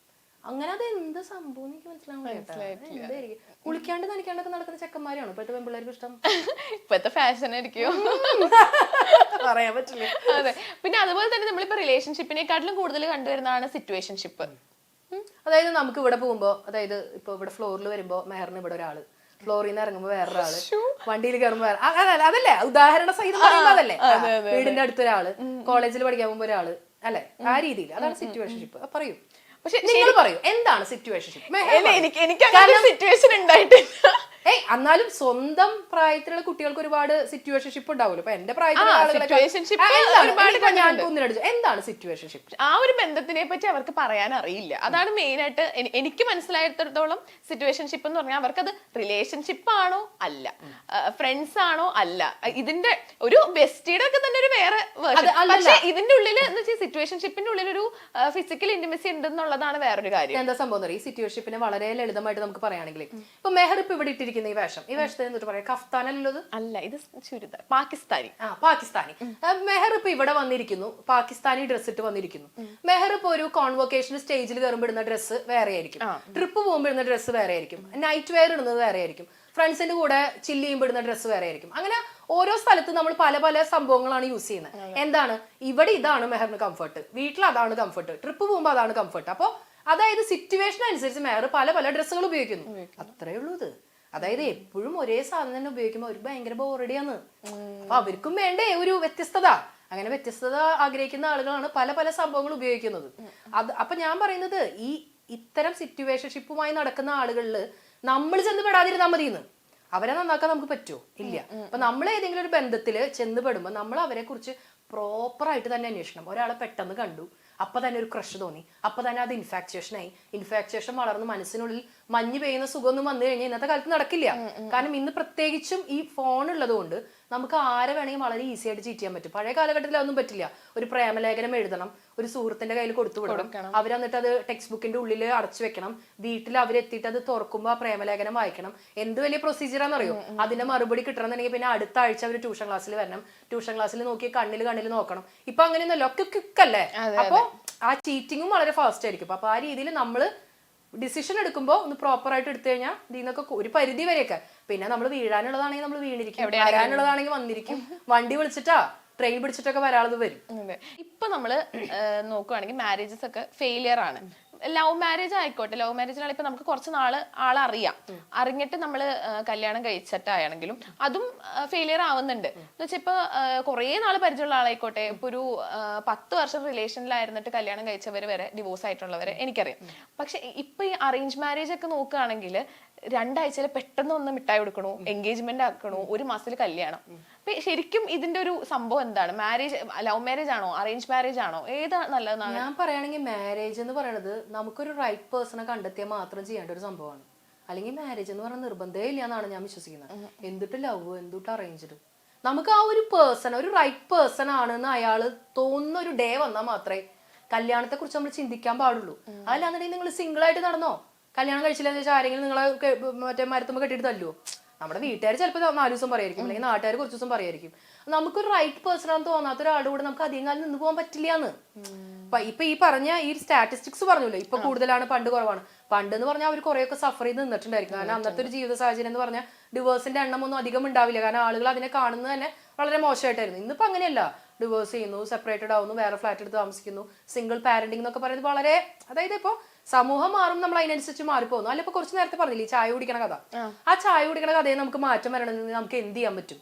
അങ്ങനെ അത് എന്ത് സംഭവം എനിക്ക് മനസ്സിലാവും. എന്തായിരിക്കും കുളിക്കാണ്ട് നനയ്ക്കാണ്ടൊക്കെ നടക്കുന്ന ചെക്കന്മാരാണ് ഇപ്പോഴത്തെ പെൺപിള്ളേർക്ക് ഇഷ്ടം. ഇപ്പോഴത്തെ ഫാഷൻ ആയിരിക്കും, പറയാൻ പറ്റില്ല. അതെ. പിന്നെ അതുപോലെ തന്നെ നമ്മളിപ്പോ റിലേഷൻഷിപ്പിനെക്കാട്ടിലും കൂടുതൽ കണ്ടുവരുന്നതാണ് സിറ്റുവേഷൻഷിപ്പ്. അതായത് നമുക്ക് ഇവിടെ പോകുമ്പോ, അതായത് ഇപ്പൊ ഇവിടെ ഫ്ലോറിൽ വരുമ്പോ മെഹറിന് ഇവിടെ ഒരാള്, ഫ്ലോറിൽ നിന്ന് ഇറങ്ങുമ്പോ വേറൊരാള്, വണ്ടിയിൽ കയറുമ്പോ വേറെ, അതല്ലേ ഉദാഹരണ സഹിതം പറയുമ്പോ അതല്ലേ. വീടിന്റെ അടുത്തൊരാള്, കോളേജിൽ പഠിക്കാൻ പോകുമ്പോ ഒരാള്, അല്ലെ? ആ രീതിയിൽ അതാണ് സിറ്റുവേഷൻഷിപ്പ്. പറയൂ. പക്ഷെ നിങ്ങൾ പറയൂ, എന്താണ് സിറ്റുവേഷൻഷിപ്പ്? എനിക്ക് സിറ്റുവേഷൻ ഉണ്ടായിട്ടില്ല. എന്നാലും സ്വന്തം പ്രായത്തിലുള്ള കുട്ടികൾക്ക് ഒരുപാട് സിറ്റുവേഷൻഷിപ്പ് ഉണ്ടാവുമല്ലോ. ഇപ്പൊ എന്റെ പ്രായത്തിലുള്ള എന്താണ് സിറ്റുവേഷൻഷിപ്പ്? ആ ഒരു ബന്ധത്തിനെ പറ്റി അവർക്ക് പറയാൻ അറിയില്ല. അതാണ് മെയിൻ ആയിട്ട് എനിക്ക് മനസ്സിലായിടത്തോളം. സിറ്റുവേഷൻഷിപ്പ് എന്ന് പറഞ്ഞാൽ അവർക്കത് റിലേഷൻഷിപ്പ് ആണോ അല്ല, ഫ്രണ്ട്സ് ആണോ അല്ല, ഇതിന്റെ ഒരു ബെസ്റ്റിയുടെ ഒക്കെ തന്നെ ഒരു വേറെ വേർഷൻ. പക്ഷെ ഇതിന്റെ ഉള്ളിൽ എന്ന് വെച്ചാൽ സിറ്റുവേഷൻഷിപ്പിന്റെ ഉള്ളിൽ ഒരു ഫിസിക്കൽ ഇന്റിമസി ഉണ്ടെന്നുള്ളതാണ് വേറൊരു കാര്യം. എന്താ സംഭവം? ഈ സിറ്റുവേഷൻഷിപ്പിനെ വളരെ ലളിതമായിട്ട് നമുക്ക് പറയുകയാണെങ്കിൽ, ഇപ്പൊ മെഹർ ഇപ്പൊ ഇവിടെ ഇട്ടിരിക്കുന്ന ഈ വേഷം, ഈ വേഷത്തെ എന്നിട്ട് പറയാം കഫ്താനല്ലോ അല്ല, ഇത് ചുരിദാർ പാകിസ്ഥാനി. പാകിസ്ഥാനി. മെഹർ ഇപ്പൊ ഇവിടെ വന്നിരിക്കുന്നു, പാകിസ്ഥാനി ഡ്രസ് ഇട്ട് വന്നിരിക്കുന്നു. മെഹർ ഇപ്പൊ ഒരു കോൺവൊക്കേഷൻ സ്റ്റേജിൽ കയറുമ്പോൾ ഇടുന്ന ഡ്രസ്സ് വേറെ ആയിരിക്കും, ട്രിപ്പ് പോകുമ്പോൾ ഇടുന്ന ഡ്രസ്സ് വേറെ ആയിരിക്കും, നൈറ്റ് വെയർ ഇടുന്നത് വേറെ ആയിരിക്കും, ഫ്രണ്ട്സിന്റെ കൂടെ ചില്ല് ചെയ്യുമ്പോൾ ഇടുന്ന ഡ്രസ്സ് വേറെ ആയിരിക്കും. അങ്ങനെ ഓരോ സ്ഥലത്ത് നമ്മൾ പല പല സംഭവങ്ങളാണ് യൂസ് ചെയ്യുന്നത്. എന്താണ് ഇവിടെ ഇതാണ് മെഹറിന് കംഫർട്ട്, വീട്ടിൽ അതാണ് കംഫർട്ട്, ട്രിപ്പ് പോകുമ്പോൾ അതാണ് കംഫർട്ട്. അപ്പൊ അതായത് സിറ്റുവേഷൻ അനുസരിച്ച് മെഹർ പല പല ഡ്രസ്സുകൾ ഉപയോഗിക്കുന്നു. അത്രേ ഉള്ളൂ ഇത്. അതായത് എപ്പോഴും ഒരേ സാധനം തന്നെ ഉപയോഗിക്കുമ്പോൾ അവർ ഭയങ്കര ബോറടിയാണ്. അപ്പൊ അവർക്കും വേണ്ടേ ഒരു വ്യത്യസ്തത. അങ്ങനെ വ്യത്യസ്തത ആഗ്രഹിക്കുന്ന ആളുകളാണ് പല പല സംഭവങ്ങൾ ഉപയോഗിക്കുന്നത്. അപ്പൊ ഞാൻ പറയുന്നത് ഈ ഇത്തരം സിറ്റുവേഷൻഷിപ്പുമായി നടക്കുന്ന ആളുകളിൽ നമ്മൾ ചെന്ന് പെടാതിരുന്നാൽ മതിയെന്ന്. അവരെ നന്നാക്കാൻ നമുക്ക് പറ്റുമോ? ഇല്ല. അപ്പൊ നമ്മൾ ഏതെങ്കിലും ഒരു ബന്ധത്തില് ചെന്ന് പെടുമ്പോൾ നമ്മൾ അവരെ കുറിച്ച് പ്രോപ്പറായിട്ട് തന്നെ അന്വേഷണം. ഒരാളെ പെട്ടെന്ന് കണ്ടു, അപ്പൊ തന്നെ ഒരു ക്രഷ് തോന്നി, അപ്പൊ തന്നെ അത് ഇൻഫാക്ച്വേഷനായി, ഇൻഫാക്ച്വേഷൻ വളർന്ന് മനസ്സിനുള്ളിൽ മഞ്ഞ് പെയ്യുന്ന സുഖമൊന്നും വന്നു കഴിഞ്ഞാൽ ഇന്നത്തെ കാലത്ത് നടക്കില്ല. കാരണം ഇന്ന് പ്രത്യേകിച്ചും ഈ ഫോൺ ഉള്ളത് കൊണ്ട് നമുക്ക് ആരെ വേണമെങ്കിൽ വളരെ ഈസി ആയിട്ട് ചീറ്റ് ചെയ്യാൻ പറ്റും. പഴയ കാലഘട്ടത്തിൽ അതൊന്നും പറ്റില്ല. ഒരു പ്രേമലേഖനം എഴുതണം, ഒരു സുഹൃത്തിന്റെ കയ്യിൽ കൊടുത്തു വിടണം, അവരെന്നിട്ട് അത് ടെക്സ്റ്റ് ബുക്കിന്റെ ഉള്ളിൽ അടച്ചു വെക്കണം, വീട്ടിൽ അവരെത്തിയിട്ട് അത് തുറക്കുമ്പോൾ ആ പ്രേമലേഖനം വായിക്കണം. എന്ത് വലിയ പ്രൊസീജിയറാണെന്നറിയോ? അതിന്റെ മറുപടി കിട്ടണമെന്നുണ്ടെങ്കിൽ പിന്നെ അടുത്ത ആഴ്ച അവർ ട്യൂഷൻ ക്ലാസ്സിൽ വരണം, ട്യൂഷൻ ക്ലാസ്സിൽ നോക്കി കണ്ണിൽ നോക്കണം. ഇപ്പൊ അങ്ങനെയൊന്നുമല്ല, ഒക്കെ ക്വിക്കല്ലേ. അപ്പൊ ആ ചീറ്റിങ്ങും വളരെ ഫാസ്റ്റ് ആയിരിക്കും. അപ്പൊ ആ രീതിയിൽ നമ്മള് ഡിസിഷൻ എടുക്കുമ്പോൾ ഒന്ന് പ്രോപ്പർ ആയിട്ട് എടുത്തു കഴിഞ്ഞാൽ ഇതിന്നൊക്കെ ഒരു പരിധി വരെയൊക്കെ. പിന്നെ നമ്മൾ വീഴാനുള്ളതാണെങ്കിൽ നമ്മൾ വീണിരിക്കും, വരാനുള്ളതാണെങ്കിൽ വന്നിരിക്കും. വണ്ടി വിളിച്ചിട്ടാ ട്രെയിൻ പിടിച്ചിട്ടൊക്കെ വരാളത് വരും. ഇപ്പൊ നമ്മള് നോക്കുവാണെങ്കിൽ മാരേജസ് ഒക്കെ ഫെയിലിയർ ആണ്. ലവ് മാരേജ് ആയിക്കോട്ടെ, ലവ് മാരേജിനാണ് ഇപ്പൊ നമുക്ക് കുറച്ച് നാള് ആളെ അറിയാം, അറിഞ്ഞിട്ട് നമ്മള് കല്യാണം കഴിച്ചിട്ടാണെങ്കിലും അതും ഫെയിലിയർ ആവുന്നുണ്ട്. എന്ന് വെച്ചാൽ ഇപ്പൊ കുറെ നാള് പരിചയമുള്ള ആളായിക്കോട്ടെ, ഇപ്പൊ ഒരു 10 വർഷം റിലേഷനിലായിരുന്നിട്ട് കല്യാണം കഴിച്ചവര് വരെ ഡിവോഴ്സ് ആയിട്ടുള്ളവരെ എനിക്കറിയാം. പക്ഷെ ഇപ്പൊ ഈ അറേഞ്ച് മാരേജ് ഒക്കെ നോക്കുകയാണെങ്കിൽ 2 ആഴ്ചയിൽ പെട്ടെന്ന് ഒന്ന് മിഠായി കൊടുക്കണു, എൻഗേജ്മെന്റ് ആക്കണു, 1 മാസത്തിൽ കല്യാണം. അപ്പൊ ശരിക്കും ഇതിന്റെ ഒരു സംഭവം എന്താണ്? മാരേജ് ലവ് മാരേജ് ആണോ അറേഞ്ച് മാരേജ് ആണോ, ഏതാ നല്ലതെന്നാണ്? ഞാൻ പറയുകയാണെങ്കിൽ മാരേജ് എന്ന് പറയുന്നത് നമുക്കൊരു റൈറ്റ് പേഴ്സണെ കണ്ടെത്തിയാൽ മാത്രം ചെയ്യേണ്ട ഒരു സംഭവമാണ്. അല്ലെങ്കിൽ മാരേജ് എന്ന് പറയുന്ന നിർബന്ധമേ ഇല്ല എന്നാണ് ഞാൻ വിശ്വസിക്കുന്നത്. എന്തിട്ട് ലവ്, എന്തിട്ട് അറേഞ്ച്ഡ്, നമുക്ക് ആ ഒരു പേഴ്സൺ ഒരു റൈറ്റ് പേഴ്സൺ ആണെന്ന് അയാള് തോന്നുന്ന ഒരു ഡേ വന്നാൽ മാത്രമേ കല്യാണത്തെ കുറിച്ച് നമ്മൾ ചിന്തിക്കാൻ പാടുള്ളൂ. അല്ലാന്നുണ്ടെങ്കിൽ നിങ്ങൾ സിംഗിൾ ആയിട്ട് നടന്നോ, കല്യാണം കഴിച്ചില്ലെന്ന് വെച്ചാൽ ആരെങ്കിലും നിങ്ങളെ മറ്റേ മരത്തുമ്പോ കെട്ടിട്ട് തല്ലുവോ? നമ്മുടെ വീട്ടുകാർ ചിലപ്പോൾ 4 ദിവസം പറയായിരിക്കും, അല്ലെങ്കിൽ നാട്ടുകാർ കുറച്ച് ദിവസം പറയായിരിക്കും. നമുക്കൊരു റൈറ്റ് പേഴ്സൺ ആണെന്ന് തോന്നാത്ത ഒരാളുടെ കൂടെ നമുക്ക് അധികം കാലം നിന്ന് പോകാൻ പറ്റില്ലാന്ന്. ഇപ്പൊ ഈ പറഞ്ഞ ഈ സ്റ്റാറ്റിസ്റ്റിക്സ് പറഞ്ഞല്ലോ, ഇപ്പൊ കൂടുതലാണ്, പണ്ട് കുറവാണ്. പണ്ട് എന്ന് പറഞ്ഞാൽ അവർ കുറെയൊക്കെ സഫർ ചെയ്ത് നിന്നിട്ടുണ്ടായിരിക്കും. കാരണം അന്നത്തെ ഒരു ജീവിത സാഹചര്യം എന്ന് പറഞ്ഞാൽ ഡിവോഴ്സിന്റെ എണ്ണം ഒന്നും അധികം ഉണ്ടാവില്ല. കാരണം ആളുകൾ അതിനെ കാണുന്നത് തന്നെ വളരെ മോശമായിട്ടായിരുന്നു. ഇന്നിപ്പോ അങ്ങനെയല്ല, ഡിവോഴ്സ് ചെയ്യുന്നു, സെപ്പറേറ്റഡ് ആവുന്നു, വേറെ ഫ്ലാറ്റ് എടുത്ത് താമസിക്കുന്നു, സിംഗിൾ പാരന്റിംഗ് എന്നൊക്കെ പറയുന്നത് വളരെ, അതായത് ഇപ്പൊ സമൂഹം മാറും, നമ്മൾ അതിനനുസരിച്ച് മാറിപ്പോകുന്നു. അല്ല, ഇപ്പൊ കുറച്ച് നേരത്തെ പറഞ്ഞില്ലേ ഈ ചായ കുടിക്കണ കഥ, ആ ചായ കുടിക്കണ കഥയെ നമുക്ക് മാറ്റം വരണമെന്ന് നമുക്ക് എന്ത് ചെയ്യാൻ പറ്റും?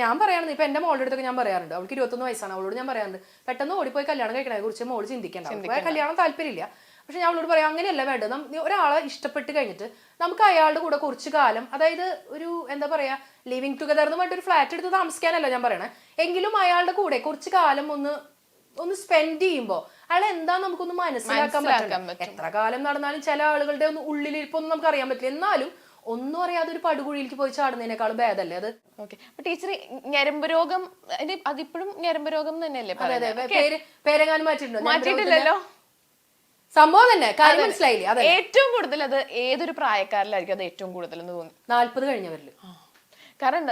ഞാൻ പറയാണെന്ന് ഇപ്പൊ എന്റെ മോളുടെ അടുത്തൊക്കെ ഞാൻ പറയാറുണ്ട്, അവൾക്ക് 21 വയസ്സാണ്, അവളോട് ഞാൻ പറയാറുണ്ട് പെട്ടെന്ന് ഓടിപ്പോയി കല്യാണം കഴിക്കണതിനെ കുറിച്ച് മോള് ചിന്തിക്കേണ്ട, കല്യാണം താല്പര്യമില്ല. പക്ഷെ ഞാൻ അവളോട് പറയാം അങ്ങനെയല്ല വേണ്ടത്. ഒരാളെ ഇഷ്ടപ്പെട്ട് കഴിഞ്ഞിട്ട് നമുക്ക് അയാളുടെ കൂടെ കുറച്ച് കാലം, അതായത് ഒരു എന്താ പറയാ ലിവിങ് ടുഗദർ എന്ന് പറഞ്ഞിട്ട് ഒരു ഫ്ലാറ്റ് എടുത്ത് താമസിക്കാനല്ല ഞാൻ പറയണേ, എങ്കിലും അയാളുടെ കൂടെ കുറച്ച് കാലം ഒന്ന് സ്പെൻഡ് ചെയ്യുമ്പോൾ അയാൾ എന്താ നമുക്കൊന്ന് മനസ്സിലാക്കാൻ പറ്റണം. എത്ര കാലം നടന്നാലും ചില ആളുകളുടെ ഒന്ന് ഉള്ളിലിരിപ്പൊന്നും നമുക്ക് അറിയാൻ പറ്റില്ല. എന്നാലും ഒന്നും അറിയാതെ ഒരു പടുകുഴിയിലേക്ക് പോയി ചാടുന്നതിനേക്കാളും ഭേദമല്ലേ അത്? ടീച്ചർ ഞരമ്പ് രോഗം അതിപ്പോഴും ഞരമ്പ് രോഗം തന്നെയല്ലേ? പേരെങ്ങാനും മാറ്റിയിട്ടുണ്ടോ? മാറ്റിയിട്ടില്ലല്ലോ, സംഭവം തന്നെ. കാര്യം മനസ്സിലായില്ലേ? ഏറ്റവും കൂടുതൽ അത് ഏതൊരു പ്രായക്കാരിലായിരിക്കും അത് ഏറ്റവും കൂടുതൽ എന്ന് തോന്നി? 40 കഴിഞ്ഞവരില്. കാരണം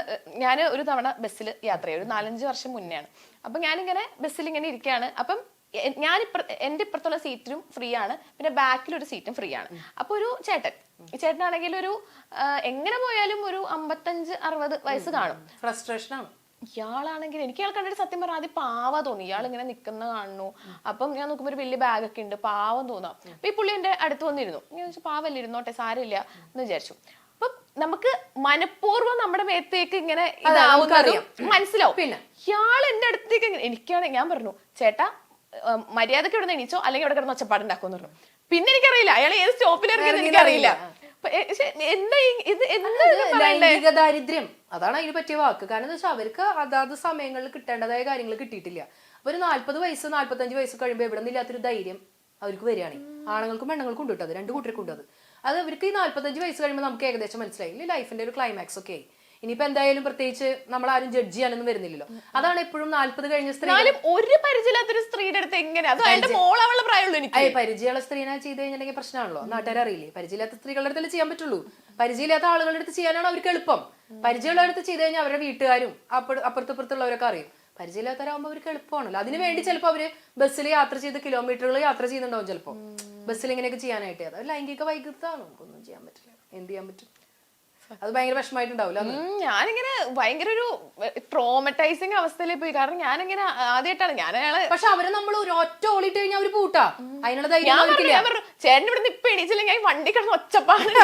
ഞാൻ ഒരു തവണ ബസ്സിൽ യാത്ര ചെയ്യും, ഒരു 4-5 വർഷം മുന്നെയാണ്. അപ്പൊ ഞാനിങ്ങനെ ബസ്സിൽ ഇങ്ങനെ ഇരിക്കുകയാണ്. അപ്പം എന്റെ ഇപ്പുറത്തുള്ള സീറ്റിനും ഫ്രീ ആണ്, പിന്നെ ബാക്കിലൊരു സീറ്റും ഫ്രീ ആണ്. അപ്പൊ ഒരു ചേട്ടനാണെങ്കിൽ ഒരു എങ്ങനെ പോയാലും ഒരു 55-60 വയസ്സ് കാണും. ഫ്രസ്ട്രേഷൻ ആണ്. ഇയാളാണെങ്കിൽ എനിക്ക് ഇയാൾ കണ്ടിട്ട് സത്യം പറഞ്ഞാൽ ആദ്യം പാവ തോന്നി. ഇയാൾ ഇങ്ങനെ നിൽക്കുന്ന കാണുന്നു. അപ്പം ഞാൻ നോക്കുമ്പോൾ ഒരു വലിയ ബാഗൊക്കെ ഉണ്ട്, പാവം തോന്നാം. അപ്പൊ ഈ പുള്ളി എന്റെ അടുത്ത് വന്നിരുന്നു. ഞാൻ ചോദിച്ചു പാവല്ലേ, ഇരുന്നോട്ടെ, സാരമില്ല എന്ന് വിചാരിച്ചു. അപ്പൊ നമുക്ക് മനഃപൂർവ്വം നമ്മുടെ മേത്തേക്ക് ഇങ്ങനെ മനസ്സിലാവും. പിന്നെ ഇയാൾ എന്റെ അടുത്തേക്ക് എനിക്കാണെങ്കിൽ ഞാൻ പറഞ്ഞു ചേട്ടാ മര്യാദക്ക് ഇവിടെ നിന്ന് എണീച്ചോ, അല്ലെങ്കിൽ ഇവിടെ കിടന്ന് ഒച്ചപ്പാടുണ്ടാക്കുമെന്ന് പറഞ്ഞു. പിന്നെ എനിക്കറിയില്ല അയാൾ ഏത് സ്റ്റോപ്പിൽ ഇറങ്ങിയെന്ന് എനിക്കറിയില്ല. ലൈംഗിക ദാരിദ്ര്യം അതാണ് അതിന് പറ്റിയ വാക്ക്. കാരണം എന്താ വെച്ചാൽ അവർക്ക് അതാത് സമയങ്ങളിൽ കിട്ടേണ്ടതായ കാര്യങ്ങൾ കിട്ടിയിട്ടില്ല. അപ്പൊ ഒരു 40 വയസ്സ് 45 വയസ്സ് കഴിയുമ്പോൾ എവിടെ നിന്നില്ലാത്തൊരു ധൈര്യം അവർക്ക് വരികയാണ്. ആണുങ്ങൾക്കും പെണ്ണുങ്ങൾക്കും ഉണ്ട് കേട്ടോ, അത് 2 കൂട്ടർക്കും ഉണ്ട്. അത് അവർക്ക് ഈ 45 വയസ്സ് കഴിയുമ്പോൾ നമുക്ക് ഏകദേശം മനസ്സിലായി ലൈഫിന്റെ ഒരു ക്ലൈമാക്സ് ഒക്കെ. ഇനിയിപ്പോ എന്തായാലും പ്രത്യേകിച്ച് നമ്മൾ ആരും ജഡ്ജ് ചെയ്യാനൊന്നും വരുന്നില്ലല്ലോ. അതാണ് എപ്പോഴും 40 കഴിഞ്ഞ സ്ത്രീ ഒരു പരിചയമില്ലാത്തൊരു സ്ത്രീയുടെ അടുത്ത് എങ്ങനെ പരിചയമുള്ള സ്ത്രീനെ ചെയ്ത് കഴിഞ്ഞിട്ടുണ്ടെങ്കിൽ പ്രശ്നമാണല്ലോ, നാട്ടുകാർ അറിയില്ലേ. പരിചയമില്ലാത്ത സ്ത്രീകളുടെ അടുത്തല്ലേ ചെയ്യാൻ പറ്റുള്ളൂ. പരിചയമില്ലാത്ത ആളുകളുടെ അടുത്ത് ചെയ്യാനാണ് അവർക്ക് എളുപ്പം. പരിചയമുള്ളവരുടെ അടുത്ത് ചെയ്ത് കഴിഞ്ഞാൽ അവരുടെ വീട്ടുകാരും അപ്പുറത്തുള്ളവരൊക്കെ അറിയും. പരിചയമില്ലാത്തവരാകുമ്പോൾ അവർക്ക് എളുപ്പമാണല്ലോ. അതിനുവേണ്ടി ചിലപ്പോൾ അവര് ബസ്സിൽ യാത്ര ചെയ്ത് കിലോമീറ്ററുകൾ യാത്ര ചെയ്യുന്നുണ്ടാവും ചിലപ്പോൾ ബസ്സിൽ ഇങ്ങനെയൊക്കെ ചെയ്യാനായിട്ട്. അത് ലൈംഗിക വൈകൃതമാണ്, നമുക്കൊന്നും ചെയ്യാൻ പറ്റില്ല. എന്ത് ചെയ്യാൻ പറ്റും? അത് ഭയങ്കര വിഷമമായിട്ടുണ്ടാവില്ല. ഞാനിങ്ങനെ ഭയങ്കര ഒരു ട്രോമറ്റൈസിങ് അവസ്ഥയിലേക്ക് പോയി. കാരണം ഞാനിങ്ങനെ ആദ്യമായിട്ടാണ് ഞാൻ അയാളെ, പക്ഷെ അവരെ നമ്മൾ ഒരു ഒറ്റ ഓളിട്ട് കഴിഞ്ഞാൽ അവര് പൂട്ടാ. അതിനുള്ള ചേട്ടൻ ഇവിടെ ഇപ്പൊ എണീച്ചില്ലെങ്കിൽ വണ്ടി കിടന്ന് ഒച്ചപ്പാട്.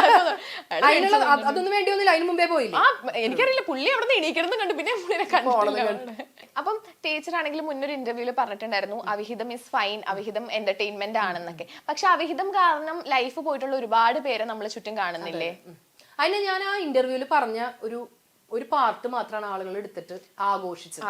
അതൊന്നും വേണ്ടി ഒന്നുമില്ല, അതിന് മുമ്പേ പോയില്ല. എനിക്കറിയില്ല പുള്ളി അവിടെ നിന്ന് എണീക്കണം കണ്ടു, പിന്നെ പുള്ളിനെ കണ്ടു. അപ്പം ടീച്ചർ ആണെങ്കിലും മുന്നൊരു ഇന്റർവ്യൂല് പറഞ്ഞിട്ടുണ്ടായിരുന്നു അവിഹിതം ഇസ് ഫൈൻ, അവിഹിതം എന്റർടൈൻമെന്റ് ആണെന്നൊക്കെ. പക്ഷെ അവിഹിതം കാരണം ലൈഫ് പോയിട്ടുള്ള ഒരുപാട് പേരെ നമ്മൾ ചുറ്റും കാണുന്നില്ലേ? അതിന് ഞാൻ ആ ഇന്റർവ്യൂല് പറഞ്ഞ ഒരു പാർട്ട് മാത്രമാണ് ആളുകൾ എടുത്തിട്ട് ആഘോഷിച്ചത്.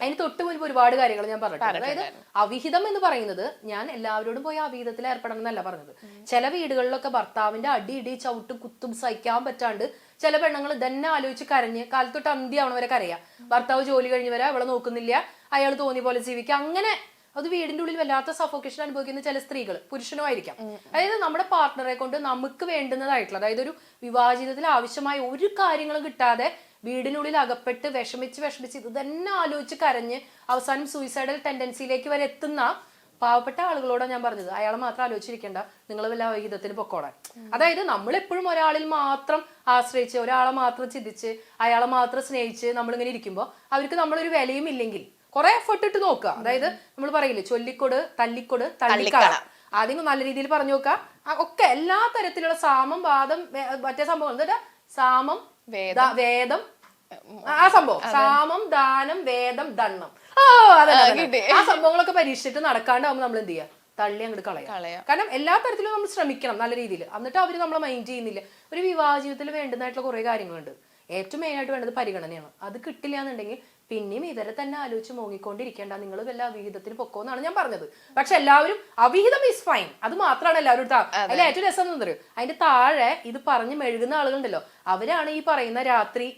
അതിന് തൊട്ട് മുൻപ് ഒരുപാട് കാര്യങ്ങൾ ഞാൻ പറഞ്ഞിട്ടുണ്ട്. അതായത് അവിഹിതം എന്ന് പറയുന്നത് ഞാൻ എല്ലാവരോടും പോയി അവിഹിതത്തിൽ ഏർപ്പെടണം എന്നല്ല പറഞ്ഞത്. ചില വീടുകളിലൊക്കെ ഭർത്താവിന്റെ അടി ചവിട്ടും കുത്തും സഹിക്കാൻ പറ്റാണ്ട് ചില പെണ്ണുങ്ങൾ തന്നെ ആലോചിച്ച് കരഞ്ഞ് കാലത്തൊട്ട് അന്ത്യമാവണവരെ കരയാ. ഭർത്താവ് ജോലി കഴിഞ്ഞ് വരാ, അവളെ നോക്കുന്നില്ല, അയാൾ തോന്നിയ പോലെ ജീവിക്കുക. അങ്ങനെ അത് വീടിന്റെ ഉള്ളിൽ വല്ലാത്ത സഫോക്കേഷൻ അനുഭവിക്കുന്ന ചില സ്ത്രീകൾ, പുരുഷനും ആയിരിക്കാം. അതായത് നമ്മുടെ പാർട്ട്ണറെ കൊണ്ട് നമുക്ക് വേണ്ടുന്നതായിട്ടുള്ള, അതായത് ഒരു വിവാഹിതത്തിൽ ആവശ്യമായ ഒരു കാര്യങ്ങളും കിട്ടാതെ വീടിനുള്ളിൽ അകപ്പെട്ട് വിഷമിച്ച് ഇത് തന്നെ ആലോചിച്ച് കരഞ്ഞ് അവസാനം സൂയിസൈഡൽ ടെൻഡൻസിയിലേക്ക് വരെ എത്തുന്ന പാവപ്പെട്ട ആളുകളോടാണ് ഞാൻ പറഞ്ഞത് അയാളെ മാത്രം ആലോചിച്ചിരിക്കേണ്ട, നിങ്ങൾ വല്ല വിഹിതത്തിന് പൊക്കോടാൻ. അതായത് നമ്മളെപ്പോഴും ഒരാളിൽ മാത്രം ആശ്രയിച്ച് ഒരാളെ മാത്രം ചിന്തിച്ച് അയാളെ മാത്രം സ്നേഹിച്ച് നമ്മളിങ്ങനെ ഇരിക്കുമ്പോൾ അവർക്ക് നമ്മളൊരു വിലയും ഇല്ലെങ്കിൽ കുറെ എഫേർട്ട് ഇട്ട് നോക്കുക. അതായത് നമ്മൾ പറയില്ലേ ചൊല്ലിക്കൊട് തല്ലിക്കൊട് തള്ളിക്കള, ആദ്യം നല്ല രീതിയിൽ പറഞ്ഞു നോക്കാം. ഒക്കെ എല്ലാ തരത്തിലുള്ള സാമം വാദം മറ്റേ സംഭവം എന്താ സാമം വേദം ആ സംഭവം സാമം ദാനം വേദം ദണ്ണം അതെ ആ സംഭവങ്ങളൊക്കെ പരീക്ഷിച്ചിട്ട് നടക്കാണ്ടാവുമ്പോൾ നമ്മൾ എന്ത് ചെയ്യാം, തള്ളി അങ്ങോട്ട് കളയാം. കാരണം എല്ലാ തരത്തിലും നമ്മൾ ശ്രമിക്കണം നല്ല രീതിയിൽ. എന്നിട്ട് അവര് നമ്മളെ മൈൻഡ് ചെയ്യുന്നില്ല. ഒരു വിവാഹ ജീവിതത്തിൽ വേണ്ടുന്നതായിട്ടുള്ള കുറെ കാര്യങ്ങളുണ്ട്. ഏറ്റവും മെയിൻ ആയിട്ട് വേണ്ടത് പരിഗണനയാണ്. അത് കിട്ടില്ല എന്നുണ്ടെങ്കിൽ പിന്നെയും ഇവരെ തന്നെ ആലോചിച്ച് മോങ്ങിക്കൊണ്ടിരിക്കേണ്ട, നിങ്ങൾ വല്ല അവിഹിതത്തിന് പൊക്കോന്നാണ് ഞാൻ പറഞ്ഞത്. പക്ഷെ എല്ലാവരും അവിഹിതം ഈസ് ഫൈൻ, അത് മാത്രമാണ് എല്ലാവരും അതിൽ ഏറ്റവും രസം എന്ന് പറയും. അതിന്റെ താഴെ ഇത് പറഞ്ഞ് മെഴുകുന്ന ആളുകളുണ്ടല്ലോ, അവരാണ് ഈ പറയുന്ന രാത്രി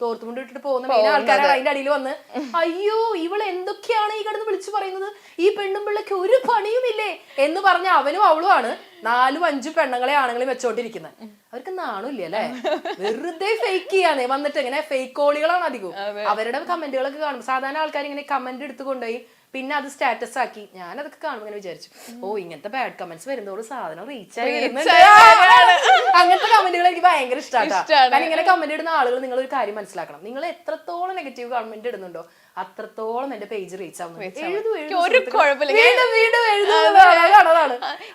തോർത്തുമുണ്ട് ഇട്ടിട്ട് പോകുന്ന മെയിൻ ആൾക്കാരാണ് അതിന്റെ അടിയിൽ വന്ന് അയ്യോ ഇവൾ എന്തൊക്കെയാണ് ഈ കിടന്ന് വിളിച്ചു പറയുന്നത്, ഈ പെണ്ണും പിള്ളക്ക് ഒരു പണിയുമില്ലേ എന്ന് പറഞ്ഞ അവനും അവളുമാണ് 4-5 പെണ്ണുങ്ങളെ ആണുങ്ങളെയും വെച്ചോണ്ടിരിക്കുന്നത്. അവർക്ക് നാണില്ല അല്ലെ, വെറുതെ ഫേക്ക് ചെയ്യാന്നേ വന്നിട്ട് ഇങ്ങനെ ഫേക്ക് കോളികളാണ് അധികവും. അവരുടെ കമന്റുകളൊക്കെ കാണും. സാധാരണ ആൾക്കാർ ഇങ്ങനെ കമന്റ് എടുത്ത് കൊണ്ടുപോയി പിന്നെ അത് സ്റ്റാറ്റസ് ആക്കി. ഞാൻ അതൊക്കെ കാണുമ്പോൾ ഇങ്ങനെ വിചാരിച്ചു, ഓ ഇങ്ങനത്തെ ബാഡ് കമന്റ്സ് വരുന്നതോട് സാധനം റീച്ച് ആയി വരുന്നുണ്ട്. അങ്ങനത്തെ കമന്റുകൾ എനിക്ക് ഭയങ്കര ഇഷ്ടമാണ്. കാരണം ഇങ്ങനെ കമന്റ് ഇടുന്ന ആളുകൾ നിങ്ങൾ ഒരു കാര്യം മനസ്സിലാക്കണം, നിങ്ങൾ എത്രത്തോളം നെഗറ്റീവ് കമന്റ് ഇടുന്നുണ്ടോ അത്രത്തോളം എന്റെ പേജ് റീച്ച് ആവുന്നുണ്ട്. വീണ്ടും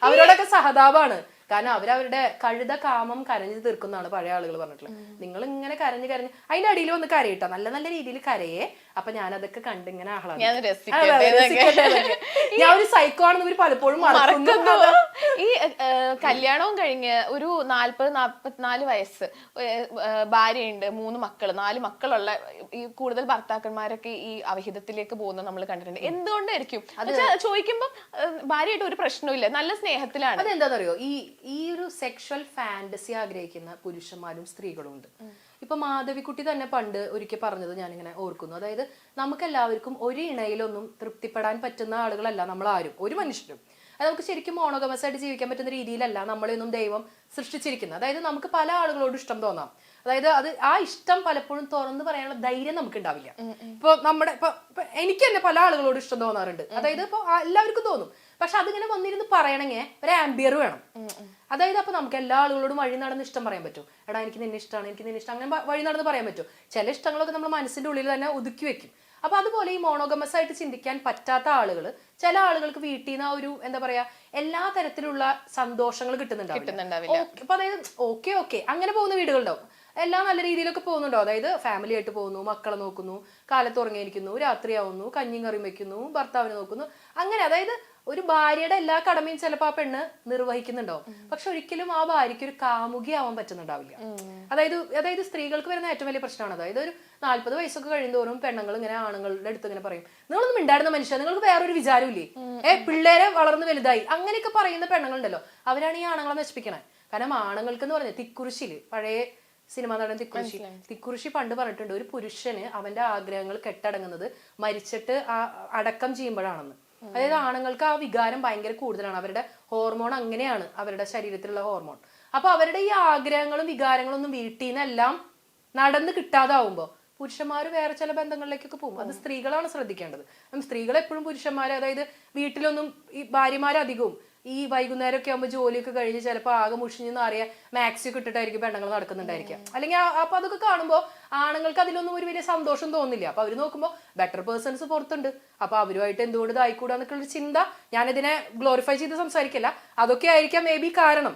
അവരോടൊക്കെ സഹതാപാണ്. കാരണം അവരവരുടെ കഴുത കാമം കരഞ്ഞു തീർക്കുന്നതാണ് പഴയ ആളുകൾ പറഞ്ഞിട്ടുള്ളത്. നിങ്ങൾ ഇങ്ങനെ കരഞ്ഞ് അതിന്റെ അടിയിൽ വന്ന് കരയിട്ടോ, നല്ല നല്ല രീതിയിൽ കരയേ. അപ്പൊ ഞാൻ അതൊക്കെ കണ്ട് ഇങ്ങനെ ഞാൻ ഒരു സൈക്കോ ആണെന്ന് ഇവര് പലപ്പോഴും മറക്കുന്നു. ഈ കല്യാണവും കഴിഞ്ഞ് ഒരു 40-44 വയസ്സ്, ഭാര്യയുണ്ട്, 3 മക്കള്, 4 മക്കളുള്ള ഈ കൂടുതൽ ഭർത്താക്കന്മാരൊക്കെ ഈ അവിഹിതത്തിലേക്ക് പോകുന്നത് നമ്മൾ കണ്ടിട്ടുണ്ട്. എന്തുകൊണ്ടായിരിക്കും ചോദിക്കുമ്പോ ഭാര്യയായിട്ട് ഒരു പ്രശ്നമില്ല, നല്ല സ്നേഹത്തിലാണ്. അതെന്താണെന്നറിയോ, ഈ ഒരു സെക്ഷൽ ഫാന്റസി ആഗ്രഹിക്കുന്ന പുരുഷന്മാരും സ്ത്രീകളും ഉണ്ട്. ഇപ്പൊ മാധവിക്കുട്ടി തന്നെ പണ്ട് ഒരിക്കൽ പറഞ്ഞത് ഞാനിങ്ങനെ ഓർക്കുന്നു. അതായത് നമുക്ക് എല്ലാവർക്കും ഒരു ഇണയിലൊന്നും തൃപ്തിപ്പെടാൻ പറ്റുന്ന ആളുകളല്ല നമ്മൾ ആരും, ഒരു മനുഷ്യരും. അത് നമുക്ക് ശരിക്കും മോണോഗമസ് ആയിട്ട് ജീവിക്കാൻ പറ്റുന്ന രീതിയിലല്ല നമ്മളെയൊന്നും ദൈവം സൃഷ്ടിച്ചിരിക്കുന്നത്. അതായത് നമുക്ക് പല ആളുകളോട് ഇഷ്ടം തോന്നാം. അതായത് അത് ആ ഇഷ്ടം പലപ്പോഴും തുറന്ന് പറയാനുള്ള ധൈര്യം നമുക്ക് ഉണ്ടാവില്ല. ഇപ്പൊ എനിക്ക് തന്നെ പല ആളുകളോട് ഇഷ്ടം തോന്നാറുണ്ട്. അതായത് ഇപ്പൊ എല്ലാവർക്കും തോന്നും. പക്ഷെ അതിങ്ങനെ വന്നിരുന്ന് പറയണമെങ്കിൽ ഒരു ആംബിയർ വേണം. അതായത് അപ്പൊ നമുക്ക് എല്ലാ ആളുകളോടും വഴി നടന്ന് ഇഷ്ടം പറയാൻ പറ്റും. എടാ എനിക്ക് നിന്നെ ഇഷ്ടമാണ്, എനിക്ക് നിന്നെ ഇഷ്ടം, അങ്ങനെ വഴി നടന്ന് പറയാൻ പറ്റും. ചില ഇഷ്ടങ്ങളൊക്കെ നമ്മൾ മനസ്സിന്റെ ഉള്ളിൽ തന്നെ ഒതുക്കി വെക്കും. അപ്പൊ അതുപോലെ ഈ മോണോഗമസ് ആയിട്ട് ചിന്തിക്കാൻ പറ്റാത്ത ആളുകൾ, ചില ആളുകൾക്ക് വീട്ടിൽ നിന്ന് ആ ഒരു എന്താ പറയാ എല്ലാ തരത്തിലുള്ള സന്തോഷങ്ങൾ കിട്ടുന്നുണ്ടാവില്ല. അപ്പൊ അതായത് ഓക്കെ അങ്ങനെ പോകുന്ന വീടുകളുണ്ടാവും. എല്ലാം നല്ല രീതിയിലൊക്കെ പോകുന്നുണ്ടോ, അതായത് ഫാമിലി ആയിട്ട് പോകുന്നു, മക്കളെ നോക്കുന്നു, കാലത്ത് ഉറങ്ങിയിരിക്കുന്നു, രാത്രിയാവുന്നു, കഞ്ഞിയും കറിയും വെക്കുന്നു, ഭർത്താവിനെ നോക്കുന്നു, അങ്ങനെ. അതായത് ഒരു ഭാര്യയുടെ എല്ലാ കടമയും ചിലപ്പോൾ ആ പെണ്ണ് നിർവഹിക്കുന്നുണ്ടാവും. പക്ഷെ ഒരിക്കലും ആ ഭാര്യയ്ക്ക് ഒരു കാമുകിയാവാൻ പറ്റുന്നുണ്ടാവില്ല. അതായത് സ്ത്രീകൾക്ക് വരുന്ന ഏറ്റവും വലിയ പ്രശ്നമാണ്. അതായത് ഒരു 40 വയസ്സൊക്കെ കഴിയുന്തോറും പെണ്ണുങ്ങൾ ഇങ്ങനെ ആണുങ്ങളുടെ അടുത്ത് ഇങ്ങനെ പറയും, നിങ്ങളൊന്നും മിണ്ടാടുന്ന മനുഷ്യ, നിങ്ങൾക്ക് വേറൊരു വിചാരമില്ലേ, പിള്ളേരെ വളർന്ന് വലുതായി, അങ്ങനെയൊക്കെ പറയുന്ന പെണ്ണുങ്ങളുണ്ടല്ലോ, അവരാണ് ഈ ആണുങ്ങളെ നശിപ്പിക്കണേ. കാരണം ആണുങ്ങൾക്ക് എന്ന് പറഞ്ഞാൽ തിക്കുറിശില്, പഴയ സിനിമാ നടൻ തിക്കുറിശി പണ്ട് പറഞ്ഞിട്ടുണ്ട്, ഒരു പുരുഷന് അവന്റെ ആഗ്രഹങ്ങൾ കെട്ടടങ്ങുന്നത് മരിച്ചിട്ട് അടക്കം ചെയ്യുമ്പോഴാണെന്ന്. അതായത് ആണുങ്ങൾക്ക് ആ വികാരം ഭയങ്കര കൂടുതലാണ്. അവരുടെ ഹോർമോൺ അങ്ങനെയാണ്, അവരുടെ ശരീരത്തിലുള്ള ഹോർമോൺ. അപ്പൊ അവരുടെ ഈ ആഗ്രഹങ്ങളും വികാരങ്ങളും ഒന്നും വീട്ടിൽ നിന്നെല്ലാം നടന്ന് കിട്ടാതാവുമ്പോ പുരുഷന്മാർ വേറെ ചില ബന്ധങ്ങളിലേക്കൊക്കെ പോകും. അത് സ്ത്രീകളാണ് ശ്രദ്ധിക്കേണ്ടത്. സ്ത്രീകൾ എപ്പോഴും പുരുഷന്മാരെ, അതായത് വീട്ടിലൊന്നും ഈ ഭാര്യമാരധികവും ഈ വൈകുന്നേരമൊക്കെ ആകുമ്പോൾ ജോലിയൊക്കെ കഴിഞ്ഞ് ചിലപ്പോൾ ആകെ മുഷിഞ്ഞെന്ന് അറിയാം മാക്സി ഒക്കെ ഇട്ടിട്ടായിരിക്കും പെണ്ണുങ്ങൾ നടക്കുന്നുണ്ടായിരിക്കാം. അല്ലെങ്കിൽ അപ്പൊ അതൊക്കെ കാണുമ്പോൾ ആണുങ്ങൾക്ക് അതിലൊന്നും ഒരു വലിയ സന്തോഷം തോന്നില്ല. അപ്പൊ അവർ നോക്കുമ്പോൾ ബെറ്റർ പേഴ്സൺസ് പുറത്തുണ്ട്, അപ്പൊ അവരുമായിട്ട് എന്തുകൊണ്ട് ഇതായിക്കൂടാന്നൊക്കെ ഒരു ചിന്ത. ഞാനിതിനെ ഗ്ലോറിഫൈ ചെയ്ത് സംസാരിക്കില്ല, അതൊക്കെ ആയിരിക്കാം മേ ബി കാരണം.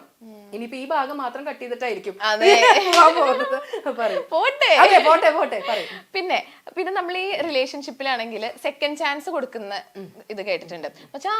ഇനിയിപ്പോ ഈ ഭാഗം മാത്രം കട്ട് ചെയ്തിട്ടായിരിക്കും. പിന്നെ നമ്മൾ ഈ റിലേഷൻഷിപ്പിലാണെങ്കിൽ സെക്കൻഡ് ചാൻസ് കൊടുക്കുന്ന ഇത് കേട്ടിട്ടുണ്ട്. പക്ഷെ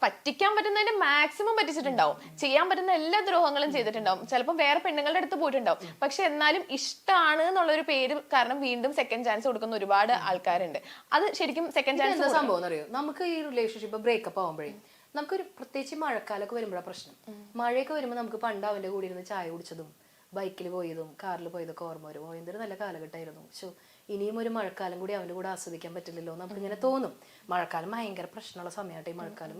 പറ്റിക്കാൻ പറ്റുന്നതിന്റെ മാക്സിമം പറ്റിച്ചിട്ടുണ്ടാവും, ചെയ്യാൻ പറ്റുന്ന എല്ലാ ദ്രോഹങ്ങളും ചെയ്തിട്ടുണ്ടാവും, ചിലപ്പോൾ വേറെ പെണ്ണുങ്ങളുടെ അടുത്ത് പോയിട്ടുണ്ടാവും. പക്ഷെ എന്നാലും ഇഷ്ടമാണ് എന്നുള്ളൊരു പേര് കാരണം വീണ്ടും സെക്കൻഡ് ചാൻസ് കൊടുക്കുന്ന ഒരുപാട് ആൾക്കാരുണ്ട്. അത് ശരിക്കും സെക്കൻഡ് ചാൻസ് സംഭവം അറിയോ, നമുക്ക് ഈ റിലേഷൻഷിപ്പ് ബ്രേക്കപ്പ് ആവുമ്പോഴേ നമുക്കൊരു പ്രത്യേകിച്ച് മഴക്കാലമൊക്കെ വരുമ്പോഴാണ് പ്രശ്നം. മഴയൊക്കെ വരുമ്പോൾ നമുക്ക് പണ്ട് അവന്റെ കൂടെ ഇരുന്ന് ചായ കുടിച്ചതും ബൈക്കിൽ പോയതും കാറിൽ പോയതൊക്കെ ഓർമ്മ വരും. എന്തൊരു നല്ല കാലഘട്ടമായിരുന്നു. പക്ഷെ ഇനിയും ഒരു മഴക്കാലം കൂടി അവന്റെ കൂടെ ആസ്വദിക്കാൻ പറ്റില്ലല്ലോ നമുക്കിങ്ങനെ തോന്നും. മഴക്കാലം ഭയങ്കര പ്രശ്നമുള്ള സമയമായിട്ട് ഈ മഴക്കാലം,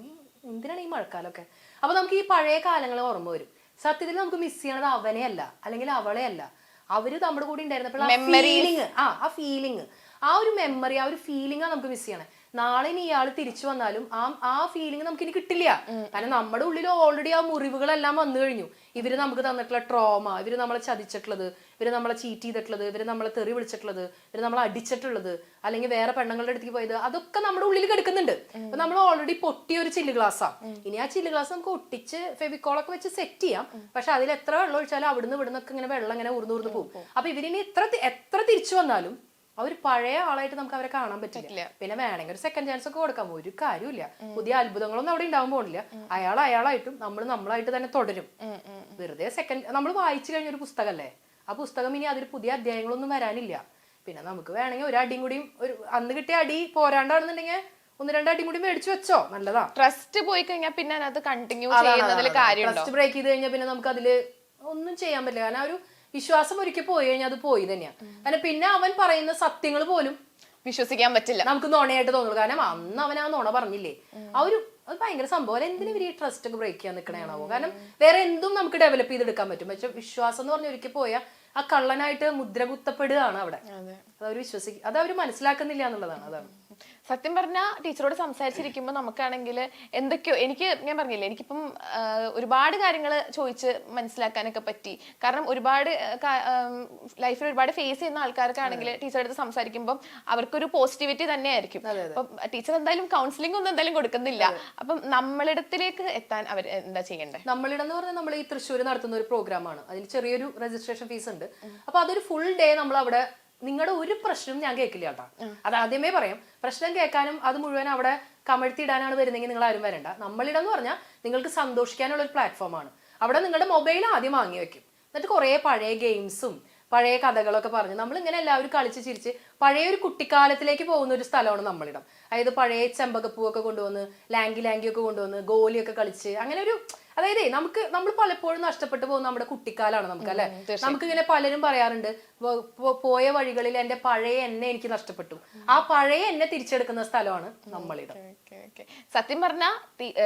എന്തിനാണ് ഈ മഴക്കാലമൊക്കെ. അപ്പൊ നമുക്ക് ഈ പഴയ കാലങ്ങൾ ഓർമ്മ വരും. സത്യത്തിൽ നമുക്ക് മിസ് ചെയ്യണത് അവനെ അല്ല, അല്ലെങ്കിൽ അവളെ അല്ല, അവര് നമ്മുടെ കൂടെ ഉണ്ടായിരുന്നപ്പോൾ ആ ഫീലിംഗ്, ആ ഒരു മെമ്മറി, ആ ഒരു ഫീലിംഗാണ് നമുക്ക് മിസ് ചെയ്യണേ. നാളെ ഇനി ഇയാൾ തിരിച്ചു വന്നാലും ആ ഫീലിംഗ് നമുക്ക് ഇനി കിട്ടില്ല. കാരണം നമ്മുടെ ഉള്ളിൽ ഓൾറെഡി ആ മുറിവുകളെല്ലാം വന്നു കഴിഞ്ഞു. ഇവര് നമുക്ക് തന്നിട്ടുള്ള ട്രോമ, ഇവര് നമ്മളെ ചതിച്ചിട്ടുള്ളത്, ഇവര് നമ്മളെ ചീറ്റ് ചെയ്തിട്ടുള്ളത്, ഇവര് നമ്മളെ തെറി വിളിച്ചിട്ടുള്ളത്, ഇവര് നമ്മളെ അടിച്ചിട്ടുള്ളത്, അല്ലെങ്കിൽ വേറെ പെണ്ണുങ്ങളുടെ അടുത്തേക്ക് പോയത്, അതൊക്കെ നമ്മുടെ ഉള്ളിൽ കിടക്കുന്നുണ്ട്. അപ്പൊ നമ്മൾ ഓൾറെഡി പൊട്ടിയ ഒരു ചില്ല് ഗ്ലാസ്സാ. ഇനി ആ ചില്ല് ഗ്ലാസ് നമുക്ക് ഒട്ടിച്ച് ഫെവിക്കോളൊക്കെ വെച്ച് സെറ്റ് ചെയ്യാം. പക്ഷെ അതിൽ എത്ര വെള്ളം ഒഴിച്ചാലും അവിടുന്ന് ഇവിടുന്നൊക്കെ ഇങ്ങനെ വെള്ളം ഇങ്ങനെ ഊർന്നു പോകും. അപ്പൊ ഇവരിനി എത്ര തിരിച്ചു വന്നാലും അവർ പഴയ ആളായിട്ട് നമുക്ക് അവരെ കാണാൻ പറ്റില്ല. പിന്നെ വേണമെങ്കിൽ ഒരു സെക്കൻഡ് ചാൻസ് ഒക്കെ കൊടുക്കാം, ഒരു കാര്യമില്ല. പുതിയ അത്ഭുതങ്ങളൊന്നും അവിടെ ഉണ്ടാവാൻ പോണില്ല. അയാളായിട്ടും നമ്മളായിട്ട് തന്നെ തുടരും. വെറുതെ നമ്മൾ വായിച്ചു കഴിഞ്ഞ ഒരു പുസ്തകമല്ലേ, ആ പുസ്തകം ഇനി അതിൽ പുതിയ അധ്യായങ്ങളൊന്നും വരാനില്ല. പിന്നെ നമുക്ക് വേണമെങ്കിൽ ഒരു അടിയും കൂടിയും, അന്ന് കിട്ടിയ അടി പോരാണ്ടാണെന്നുണ്ടെങ്കിൽ 1-2 അടിയും കൂടി മേടിച്ചു വെച്ചോ, നല്ലതാ. ട്രസ്റ്റ് പോയി കഴിഞ്ഞാൽ പിന്നെ അതിനകത്ത് കണ്ടിന്യൂ ചെയ്യുന്നതിൽ കാര്യം. ട്രസ്റ്റ് ബ്രേക്ക് ചെയ്ത് കഴിഞ്ഞാൽ പിന്നെ നമുക്ക് അതില് ഒന്നും ചെയ്യാൻ പറ്റില്ല. കാരണം ഒരു വിശ്വാസം ഒരിക്കൽ പോയി കഴിഞ്ഞാൽ അത് പോയി തന്നെയാണ്. കാരണം പിന്നെ അവൻ പറയുന്ന സത്യങ്ങൾ പോലും വിശ്വസിക്കാൻ പറ്റില്ല, നമുക്ക് നുണയായിട്ട് തോന്നുള്ളൂ. കാരണം അന്ന് അവൻ ആ നുണ പറഞ്ഞില്ലേ, അത് ഭയങ്കര സംഭവം. എന്തിനു ഇവര് ഈ ട്രസ്റ്റ് ഒക്കെ ബ്രേക്ക് ചെയ്യാൻ നിൽക്കണേണാവോ? കാരണം വേറെ എന്തും നമുക്ക് ഡെവലപ്പ് ചെയ്തെടുക്കാൻ പറ്റും. പക്ഷെ വിശ്വാസം എന്ന് പറഞ്ഞ ഒരിക്കൽ പോയാൽ ആ കള്ളനായിട്ട് മുദ്ര കുത്തപ്പെടുകയാണ് അവിടെ. അത് അവര് മനസ്സിലാക്കുന്നില്ല എന്നുള്ളതാണ്. അതാണ് സത്യം പറഞ്ഞാൽ. ടീച്ചറോട് സംസാരിച്ചിരിക്കുമ്പോൾ നമുക്കാണെങ്കിൽ എന്തൊക്കെയോ ഞാൻ പറഞ്ഞില്ലേ, എനിക്കിപ്പം ഒരുപാട് കാര്യങ്ങൾ ചോദിച്ച് മനസ്സിലാക്കാനൊക്കെ പറ്റി. കാരണം ഒരുപാട് ലൈഫിൽ ഒരുപാട് ഫേസ് ചെയ്യുന്ന ആൾക്കാർക്കാണെങ്കിൽ ടീച്ചറുടെ അടുത്ത് സംസാരിക്കുമ്പോൾ അവർക്കൊരു പോസിറ്റിവിറ്റി തന്നെ ആയിരിക്കും. അപ്പം ടീച്ചർ എന്തായാലും കൗൺസിലിംഗ് ഒന്നും എന്തായാലും കൊടുക്കുന്നില്ല. അപ്പം നമ്മളിടത്തിലേക്ക് എത്താൻ അവർ എന്താ ചെയ്യേണ്ടത്? നമ്മളിടം എന്ന് പറഞ്ഞാൽ നമ്മൾ ഈ തൃശ്ശൂർ നടത്തുന്ന ഒരു പ്രോഗ്രാമാണ്. അതിൽ ചെറിയൊരു രജിസ്ട്രേഷൻ ഫീസ് ഉണ്ട്. അപ്പൊ അതൊരു ഫുൾ ഡേ നമ്മൾ അവിടെ, നിങ്ങളുടെ ഒരു പ്രശ്നം ഞാൻ കേൾക്കില്ല കേട്ടോ, അത് ആദ്യമേ പറയാം. പ്രശ്നം കേൾക്കാനും അത് മുഴുവൻ അവിടെ കമഴ്ത്തിയിടാനാണ് വരുന്നെങ്കിൽ നിങ്ങൾ ആരും വരണ്ട. നമ്മളിടം എന്ന് പറഞ്ഞാൽ നിങ്ങൾക്ക് സന്തോഷിക്കാനുള്ള ഒരു പ്ലാറ്റ്ഫോമാണ്. അവിടെ നിങ്ങളുടെ മൊബൈൽ ആദ്യം വാങ്ങി വെക്കും. എന്നിട്ട് കുറേ പഴയ ഗെയിംസും പഴയ കഥകളൊക്കെ പറഞ്ഞ് നമ്മളിങ്ങനെ എല്ലാവരും കളിച്ച് ചിരിച്ച് പഴയ ഒരു കുട്ടിക്കാലത്തിലേക്ക് പോകുന്ന ഒരു സ്ഥലമാണ് നമ്മളിടം. അതായത് പഴയ ചെമ്പകപ്പൂവൊക്കെ കൊണ്ടുവന്ന് ലാങ്കിയൊക്കെ കൊണ്ടുവന്ന് ഗോലിയൊക്കെ കളിച്ച് അങ്ങനെ ഒരു, അതായത് നമ്മൾ പലപ്പോഴും നഷ്ടപ്പെട്ടു പോകുന്ന നമ്മുടെ കുട്ടിക്കാലാണ് നമുക്ക്, അല്ലെ? നമുക്കിങ്ങനെ പലരും പറയാറുണ്ട്, പോയ വഴികളിൽ എന്റെ പഴയ എന്നെ എനിക്ക് നഷ്ടപ്പെട്ടു. ആ പഴയ എന്നെ തിരിച്ചെടുക്കുന്ന സ്ഥലമാണ് നമ്മളിടം. സത്യം പറഞ്ഞ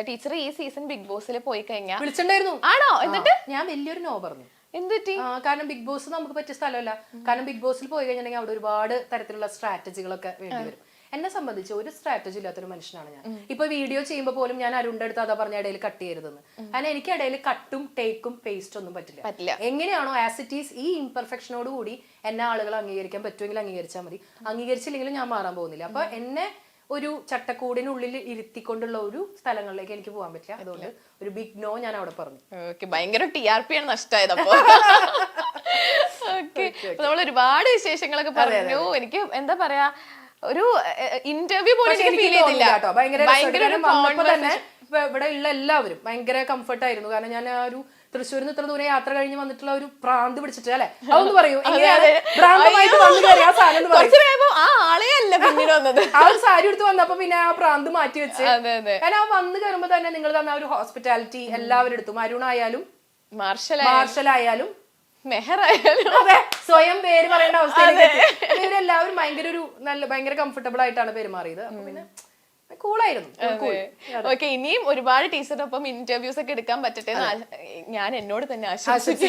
ടീച്ചർ ഈ സീസൺ ബിഗ് ബോസിൽ പോയി കഴിഞ്ഞാൽ വിളിച്ചിട്ടുണ്ടായിരുന്നു. ആണോ? എന്നിട്ട് ഞാൻ വലിയൊരു നോ പറഞ്ഞു. എന്തുപറ്റി? കാരണം ബിഗ് ബോസ് നമുക്ക് പറ്റിയ സ്ഥലമല്ല. കാരണം ബിഗ് ബോസിൽ പോയി കഴിഞ്ഞിട്ടുണ്ടെങ്കിൽ അവിടെ ഒരുപാട് തരത്തിലുള്ള സ്ട്രാറ്റജികളൊക്കെ വേണ്ടി വരും. എന്നെ സംബന്ധിച്ച് ഒരു സ്ട്രാറ്റജി ഇല്ലാത്തൊരു മനുഷ്യനാണ് ഞാൻ. ഇപ്പൊ വീഡിയോ ചെയ്യുമ്പോൾ പോലും ഞാൻ അരുണിന്റെ അടുത്ത് അതാ പറഞ്ഞ ഇടയിൽ കട്ട് ചെയ്യരുതെന്ന്. കാരണം എനിക്ക് ഇടയിൽ കട്ടും ടേക്കും പേസ്റ്റ് ഒന്നും പറ്റില്ല. എങ്ങനെയാണോ ആസ് ഇറ്റ് ഈസ് ഈ ഇംപെർഫെക്ഷനോട് കൂടി എന്നെ ആളുകൾ അംഗീകരിക്കാൻ പറ്റുമെങ്കിൽ അംഗീകരിച്ചാൽ മതി, അംഗീകരിച്ചില്ലെങ്കിലും ഞാൻ മാറാൻ പോകുന്നില്ല. അപ്പൊ എന്നെ ഒരു ചട്ടക്കൂടിനുള്ളിൽ ഇരുത്തിക്കൊണ്ടുള്ള ഒരു സ്ഥലങ്ങളിലേക്ക് എനിക്ക് പോകാൻ പറ്റില്ല. അതുകൊണ്ട് ഒരു ബിഗ് നോ ഞാൻ അവിടെ പറഞ്ഞു. ഭയങ്കര TRP ആണ് നഷ്ടമായത്. അപ്പൊ നമ്മൾ ഒരുപാട് വിശേഷങ്ങളൊക്കെ പറഞ്ഞു. എനിക്ക് എന്താ പറയാ, ഒരു ഇന്റർവ്യൂ പോലും ഫീൽ ചെയ്തില്ല കേട്ടോ. തന്നെ ഇവിടെ ഉള്ള എല്ലാവരും ഭയങ്കര കംഫർട്ട് ആയിരുന്നു. കാരണം ഞാൻ ആ ഒരു തൃശ്ശൂരിൽ ഇത്ര ദൂരം യാത്ര കഴിഞ്ഞ് വന്നിട്ടുള്ള ഒരു പ്രാന്ത് പിടിച്ചിട്ട്, അല്ലെ? അതൊന്ന് പറയൂ, ആ ഒരു സാരി എടുത്ത് വന്നപ്പോ പിന്നെ ആ പ്രാന്ത് മാറ്റി വെച്ച്, കാരണം ആ വന്ന് കയറുമ്പോ തന്നെ നിങ്ങൾ തന്ന ഒരു ഹോസ്പിറ്റാലിറ്റി എല്ലാവരും എടുത്തും, അരുണായാലും മാർഷലായാലും മെഹറായാലും, അതെ, സ്വയം പേര് പറയേണ്ട അവസ്ഥയിലേക്ക് ഇവരെല്ലാവരും ഭയങ്കര കംഫർട്ടബിൾ ആയിട്ടാണ് പെരുമാറിയത്. അപ്പൊ പിന്നെ കൂളായിരുന്നു. ഇനിയും ഒരുപാട് ടീച്ചറിനൊപ്പം ഇന്റർവ്യൂസ് ഒക്കെ എടുക്കാൻ പറ്റട്ടെ ഞാൻ എന്നോട് തന്നെ ആശംസിക്കുന്നു.